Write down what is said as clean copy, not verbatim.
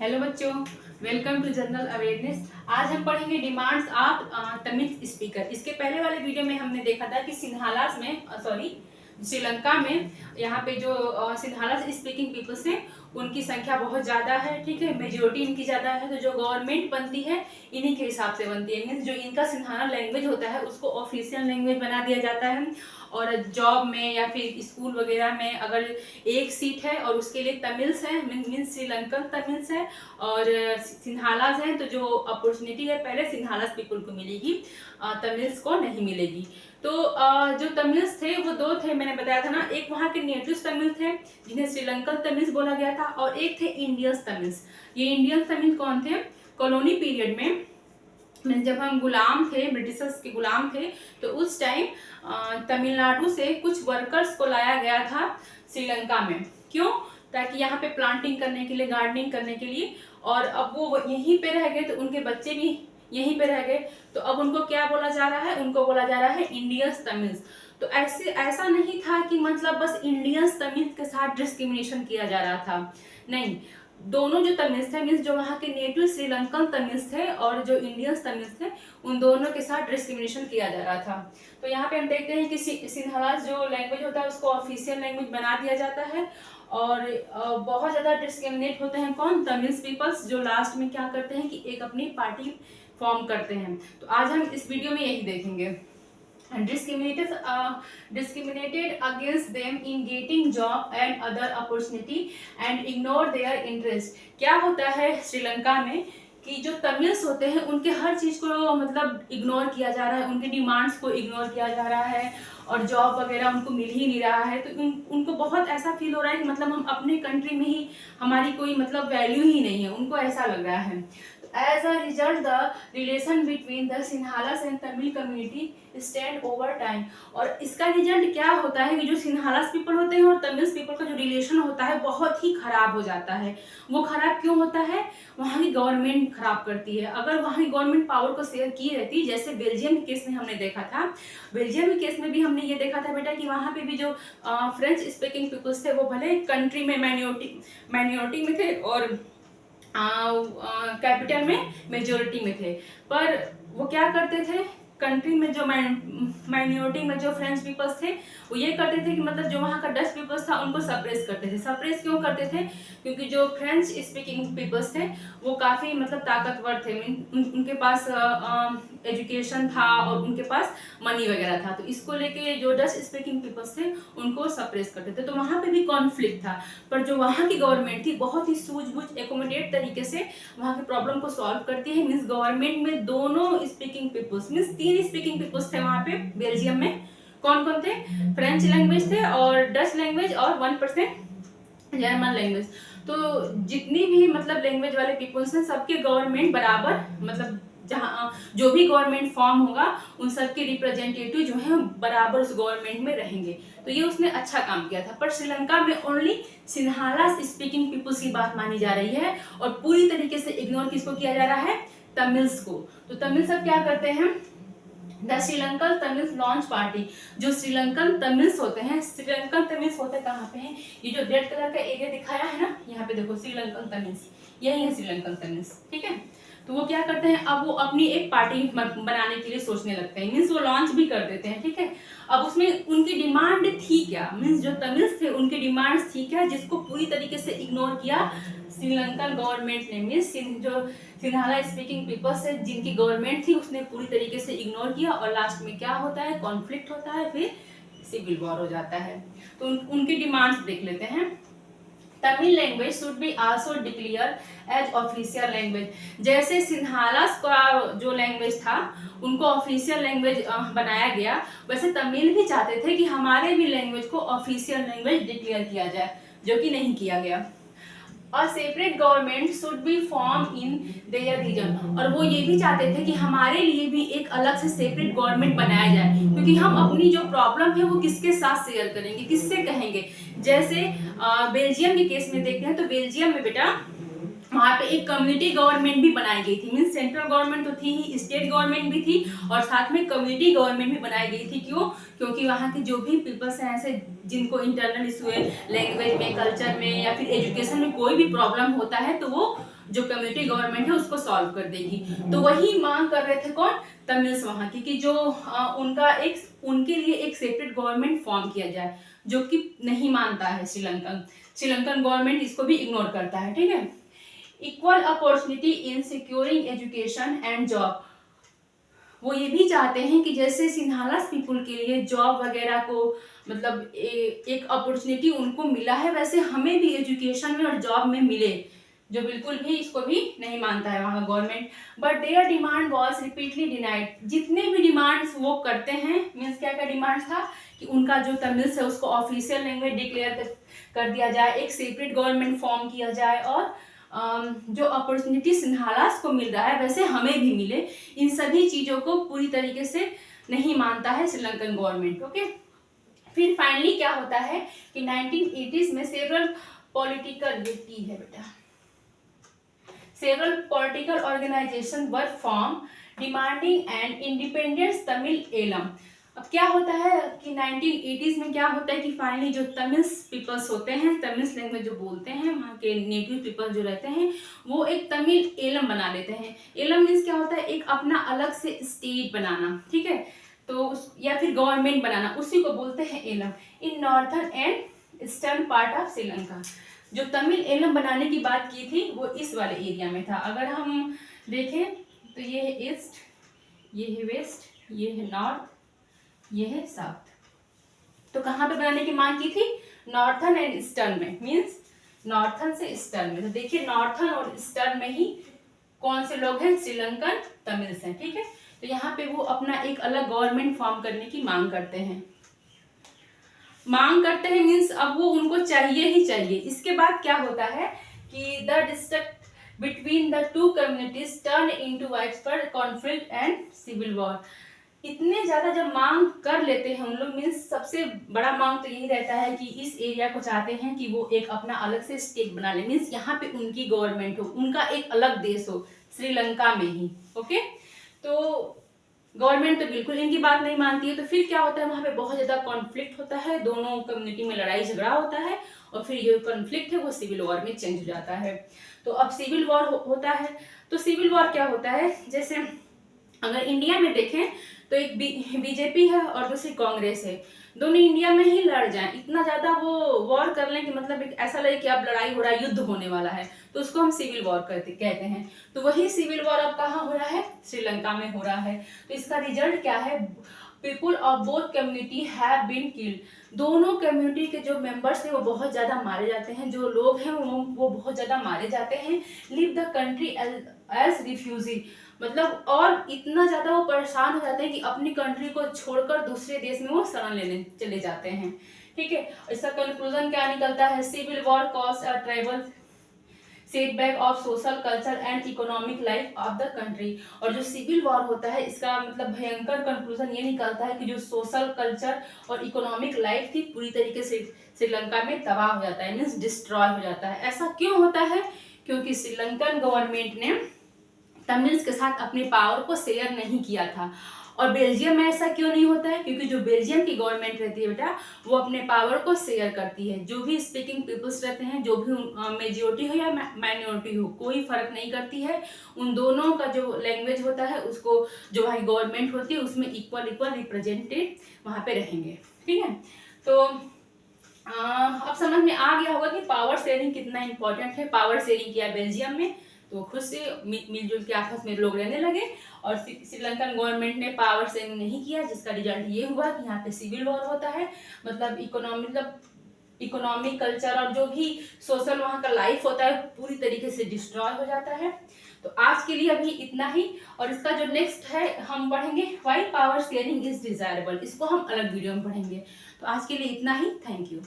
Hello बच्चों, welcome to general awareness. आज हम पढ़ेंगे डिमांड्स ऑफ तमिल स्पीकर। इसके पहले वाले वीडियो में हमने देखा था कि सिन्हालास में श्रीलंका में यहाँ पे जो सिन्हालास स्पीकिंग पीपल्स हैं उनकी संख्या बहुत ज़्यादा है। ठीक है, मेजोरिटी इनकी ज़्यादा है। तो जो गवर्नमेंट बनती है इन्हीं के हिसाब से बनती है। मीन्स जो इनका सिन्हाला लैंग्वेज होता है उसको ऑफिशियल लैंग्वेज बना दिया जाता है। और जॉब में या फिर स्कूल वगैरह में अगर एक सीट है और उसके लिए तमिल्स हैं, मीन्स श्रीलंकन तमिल्स है और सिन्हालास हैं, तो जो अपॉर्चुनिटी है पहले सिन्हालास पीपल को मिलेगी, तमिल्स को नहीं मिलेगी। तो जो तमिल्स थे वो दो थे, मैंने बताया था ना। एक वहाँ के नेटिव तमिल थे जिन्हें श्रीलंकन तमिल्स बोला गया था, और एक थे इंडियन तमिल्स। ये इंडियन तमिल कौन थे? कॉलोनी पीरियड में जब हम गुलाम थे, ब्रिटिशर्स के गुलाम थे, तो उस टाइम तमिलनाडु से कुछ वर्कर्स को लाया गया था श्रीलंका में। क्यों? ताकि यहाँ पे प्लांटिंग करने के लिए, गार्डनिंग करने के लिए। और अब वो यहीं पे रह गए तो उनके बच्चे भी यहीं पे रह गए। तो अब उनको क्या बोला जा रहा है? उनको बोला जा रहा है इंडियंस तमिल्स। तो ऐसा नहीं था कि मतलब बस इंडियंस तमिल के साथ डिस्क्रिमिनेशन किया जा रहा था, नहीं। दोनों जो तमिल्स थे, मीन्स जो वहाँ के नेटिव श्रीलंकन तमिल्स थे और जो इंडियंस तमिल्स थे, उन दोनों के साथ डिस्क्रिमिनेशन किया जा रहा था। तो यहाँ पे हम देखते हैं कि सिन्हालास जो लैंग्वेज होता है उसको ऑफिशियल लैंग्वेज बना दिया जाता है। और बहुत ज़्यादा डिस्क्रिमिनेट होते हैं कौन? तमिल्स पीपल्स, जो लास्ट में क्या करते हैं कि एक अपनी पार्टी फॉर्म करते हैं। तो आज हम इस वीडियो में यही देखेंगे। Discriminated against them in getting job and other opportunity and ignore their interest। क्या होता है श्रीलंका में कि जो तमिल्स होते हैं उनके हर चीज़ को मतलब इग्नोर किया जा रहा है, उनकी डिमांड्स को इग्नोर किया जा रहा है और जॉब वगैरह उनको मिल ही नहीं रहा है। तो उनको बहुत ऐसा फील हो रहा है कि मतलब हम अपने कंट्री में ही, हमारी कोई मतलब वैल्यू ही नहीं है, उनको ऐसा लग रहा है। As a result, the relation between the Sinhalas and Tamil community stand over time। और इसका रिजल्ट क्या होता है कि जो सिन्हालास पीपल होते हैं और तमिल्स पीपल का जो रिलेशन होता है बहुत ही खराब हो जाता है। वो खराब क्यों होता है? वहाँ की गवर्नमेंट खराब करती है। अगर वहाँ की गवर्नमेंट पावर को शेयर की रहती, जैसे बेल्जियम के केस में हमने देखा था, बेल्जियम के केस में भी हमने ये देखा था बेटा कि वहाँ पे भी जो फ्रेंच स्पीकिंग पीपल्स थे वो भले कंट्री में माइनॉरिटी में थे और कैपिटल में मेजोरिटी में थे, पर वो क्या करते थे? कंट्री में जो माइनॉरिटी में जो फ्रेंच पीपल्स थे वो ये करते थे कि मतलब जो वहाँ का डच पीपल्स था उनको सप्रेस करते थे। सप्रेस क्यों करते थे? क्योंकि जो फ्रेंच स्पीकिंग पीपल्स थे वो काफ़ी मतलब ताकतवर थे, उनके पास एजुकेशन था और उनके पास मनी वगैरह था। तो इसको लेके जो डच स्पीकिंग पीपल्स थे उनको सप्रेस करते थे। तो वहाँ पे भी कॉन्फ्लिक्ट था, पर जो वहाँ की गवर्नमेंट थी बहुत ही सूझबूझ एकोमोडेट तरीके से वहाँ की प्रॉब्लम को सॉल्व करती है। मीन्स गवर्नमेंट में दोनों speaking peoples, means 3 speaking peoples थे वहाँ पे बेल्जियम में। कौन कौन थे? फ्रेंच लैंग्वेज थे और डच लैंग्वेज और 1% जर्मन लैंग्वेज। तो जितनी भी मतलब लैंग्वेज वाले पीपल्स हैं सबके गवर्नमेंट बराबर, मतलब जहाँ जो भी गवर्नमेंट फॉर्म होगा उन सबके रिप्रेजेंटेटिव जो है बराबर उस गवर्नमेंट में रहेंगे। तो ये उसने अच्छा काम किया था। पर श्रीलंका में ओनली सिन्हालास स्पीकिंग पीपल्स की बात मानी जा रही है और पूरी तरीके से इग्नोर किसको किया जा रहा है? तमिल्स को। तो तमिल सब क्या करते हैं? The Sri Lankan Tamils launch party. जो श्रीलंकन तमिल्स होते हैं, श्रीलंकन तमिल्स होते कहाँ पे हैं? ये जो रेड कलर का एरिया दिखाया है ना, यहाँ पे देखो श्रीलंकन तमिल्स, यही है श्रीलंकन तमिल्स। ठीक है, तो वो क्या करते हैं? अब वो अपनी एक पार्टी बनाने के लिए सोचने लगते हैं, मीन्स वो लॉन्च भी कर देते हैं। ठीक है, अब उसमें उनकी डिमांड थी क्या? मीन्स जो तमिल्स थे उनकी डिमांड्स थी क्या, जिसको पूरी तरीके से इग्नोर किया श्रीलंकन गवर्नमेंट ने। मीन्स जो सिन्हाला स्पीकिंग पीपल्स है जिनकी गवर्नमेंट थी उसने पूरी तरीके से इग्नोर किया और लास्ट में क्या होता है? कॉन्फ्लिक्ट होता है, फिर सिविल वॉर हो जाता है। तो उनकी डिमांड्स देख लेते हैं। Tamil language should be also declare as official language. जैसे सिन्हालास का जो लैंग्वेज था उनको ऑफिशियल लैंग्वेज बनाया गया, वैसे तमिल भी चाहते थे कि हमारे भी लैंग्वेज को ऑफिशियल लैंग्वेज डिक्लेयर किया जाए, जो कि नहीं किया गया। और separate government should be form in their region. और वो ये भी चाहते थे कि हमारे लिए भी एक अलग से सेपरेट गवर्नमेंट बनाया जाए, क्योंकि हम अपनी जो प्रॉब्लम है वो किसके साथ शेयर करेंगे, किससे कहेंगे। जैसे बेल्जियम के केस में देखते हैं, तो बेल्जियम में बेटा वहाँ पे एक कम्युनिटी गवर्नमेंट भी बनाई गई थी। मीन्स सेंट्रल गवर्नमेंट तो थी ही, स्टेट गवर्नमेंट भी थी और साथ में कम्युनिटी गवर्नमेंट भी बनाई गई थी। क्यों? क्योंकि वहाँ के जो भी पीपल्स हैं ऐसे जिनको इंटरनल इशू है, लैंग्वेज में, कल्चर में या फिर एजुकेशन में कोई भी प्रॉब्लम होता है तो वो जो कम्युनिटी गवर्नमेंट है उसको सॉल्व कर देगी। तो वही मांग कर रहे थे कौन? तमिल्स वहाँ की, कि जो उनका एक उनके लिए एक सेपरेट गवर्नमेंट फॉर्म किया जाए, जो कि नहीं मानता है श्रीलंकन गवर्नमेंट इसको भी इग्नोर करता है। ठीक है। Equal opportunity in securing education and job, वो ये भी चाहते हैं कि जैसे सिन्हालास पीपुल के लिए जॉब वगैरह को मतलब एक अपॉर्चुनिटी उनको मिला है, वैसे हमें भी एजुकेशन में और जॉब में मिले, जो बिल्कुल भी इसको भी नहीं मानता है वहाँ government. But their demand was repeatedly denied, जितने भी डिमांड्स वो करते हैं, मीन्स क्या क्या डिमांड था कि उनका जो तमिल्स है उसको ऑफिशियल लैंग्वेज डिक्लेयर कर दिया जाए, एक सेपरेट गवर्नमेंट फॉर्म किया जाए और जो अपॉर्चुनिटी सिन्हालास को मिल रहा है वैसे हमें भी मिले, इन सभी चीज़ों को पूरी तरीके से नहीं मानता है श्रीलंकन गवर्नमेंट। ओके। फिर फाइनली क्या होता है कि 1980s में several political organisation were form demanding an independence Tamil Eelam. अब क्या होता है कि 1980s में क्या होता है कि फाइनली जो तमिल्स पीपल्स होते हैं, तमिल्स लैंग्वेज जो बोलते हैं, वहाँ के नेटिव पीपल जो रहते हैं, वो एक तमिल एलम बना लेते हैं। एलम मीन्स क्या होता है? एक अपना अलग से स्टेट बनाना। ठीक है। तो या फिर गवर्नमेंट बनाना, उसी को बोलते हैं Eelam. In northern and eastern part of Sri Lanka, जो तमिल एलम बनाने की बात की थी वो इस वाले एरिया में था। अगर हम देखें तो ये है ईस्ट, ये है वेस्ट, ये है नॉर्थ, ये है साउथ। तो कहाँ पे बनाने की मांग की थी? नॉर्थर्न एंड ईस्टर्न में, मीन्स नॉर्थर्न से ईस्टर्न में। तो देखिए नॉर्थर्न और ईस्टर्न में ही कौन से लोग हैं? श्रीलंकन तमिल्स हैं। ठीक है। तो यहाँ पे वो अपना एक अलग गवर्नमेंट फॉर्म करने की मांग करते हैं। मीन्स अब वो उनको चाहिए ही चाहिए। इसके बाद क्या होता है कि the distrust between the two communities turn into widespread conflict and civil war. इतने ज़्यादा जब मांग कर लेते हैं उन लोग, मीन्स सबसे बड़ा मांग तो यही रहता है कि इस एरिया को चाहते हैं कि वो एक अपना अलग से स्टेट बना ले, मीन्स यहाँ पे उनकी गवर्नमेंट हो, उनका एक अलग देश हो श्रीलंका में ही। ओके। तो गवर्नमेंट तो बिल्कुल इनकी बात नहीं मानती है। तो फिर क्या होता है? वहाँ पे बहुत ज़्यादा कॉन्फ्लिक्ट होता है, दोनों कम्युनिटी में लड़ाई झगड़ा होता है और फिर ये कॉन्फ्लिक्ट है वो सिविल वॉर में चेंज हो जाता है। तो अब सिविल वॉर होता है। तो सिविल वॉर क्या होता है? जैसे अगर इंडिया में देखें तो एक बीजेपी है और दूसरी कांग्रेस है, दोनों इंडिया में ही लड़ जाएं, इतना ज़्यादा वो वॉर कर लें कि मतलब एक ऐसा लगे कि अब लड़ाई हो रहा है, युद्ध होने वाला है, तो उसको हम सिविल वॉर कहते हैं। तो वही सिविल वॉर अब कहाँ हो रहा है? श्रीलंका में हो रहा है। तो इसका रिजल्ट क्या है? People of both community have been killed. दोनों कम्युनिटी के जो मेंबर्स हैं वो बहुत ज़्यादा मारे जाते हैं, जो लोग हैं वो बहुत ज़्यादा मारे जाते हैं। Leave the country as refugee, मतलब और इतना ज़्यादा वो परेशान हो जाते हैं कि अपनी कंट्री को छोड़कर दूसरे देश में वो शरण लेने चले जाते हैं। ठीक है। इसका कंक्लूजन क्या निकलता है? Civil war cause a tribal setback of social culture and economic life of the country. और जो सिविल वॉर होता है इसका मतलब भयंकर कंक्लूजन ये निकलता है कि जो सोशल कल्चर और इकोनॉमिक लाइफ थी पूरी तरीके से श्रीलंका में तबाह हो जाता है, मीन्स डिस्ट्रॉय हो जाता है। ऐसा क्यों होता है? क्योंकि श्रीलंकन गवर्नमेंट ने तमिल्स के साथ अपने पावर को शेयर नहीं किया था। और बेल्जियम में ऐसा क्यों नहीं होता है? क्योंकि जो बेल्जियम की गवर्नमेंट रहती है बेटा, वो अपने पावर को शेयर करती है। जो भी स्पीकिंग पीपल्स रहते हैं, जो भी मेजोरिटी हो या माइनॉरिटी हो, कोई फर्क नहीं करती है। उन दोनों का जो लैंग्वेज होता है उसको जो वहाँ गवर्नमेंट होती है उसमें इक्वल रिप्रेजेंटेड वहाँ पे रहेंगे। ठीक है। तो अब समझ में आ गया होगा कि पावर शेयरिंग कितना इंपॉर्टेंट है। पावर शेयरिंग किया बेल्जियम में तो खुद से मिलजुल के आपस में लोग रहने लगे, और श्रीलंकन गवर्नमेंट ने पावर शेयरिंग नहीं किया, जिसका रिजल्ट ये हुआ कि यहाँ पे सिविल वॉर होता है। मतलब इकोनॉमिक कल्चर और जो भी सोशल वहाँ का लाइफ होता है पूरी तरीके से डिस्ट्रॉय हो जाता है। तो आज के लिए अभी इतना ही, और इसका जो नेक्स्ट है हम पढ़ेंगे why power sharing is desirable, इसको हम अलग वीडियो में पढ़ेंगे। तो आज के लिए इतना ही। Thank you.